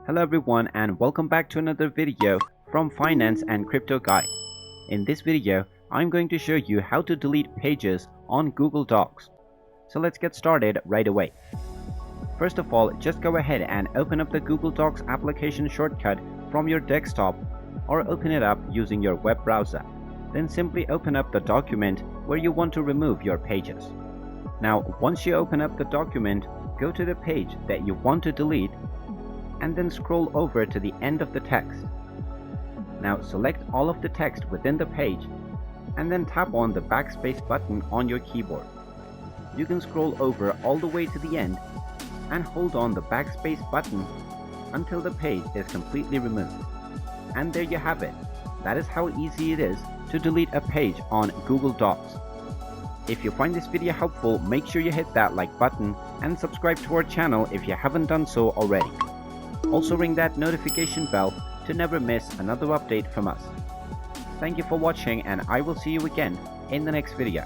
Hello everyone and welcome back to another video from Finance and Crypto Guide. In this video, I'm going to show you how to delete pages on Google Docs. So let's get started right away. First of all, just go ahead and open up the Google Docs application shortcut from your desktop or open it up using your web browser. Then simply open up the document where you want to remove your pages. Now, once you open up the document, go to the page that you want to delete and then scroll over to the end of the text. Now select all of the text within the page and then tap on the backspace button on your keyboard. You can scroll over all the way to the end and hold on the backspace button until the page is completely removed. And there you have it. That is how easy it is to delete a page on Google Docs. If you find this video helpful, make sure you hit that like button and subscribe to our channel if you haven't done so already. Also ring that notification bell to never miss another update from us. Thank you for watching and I will see you again in the next video.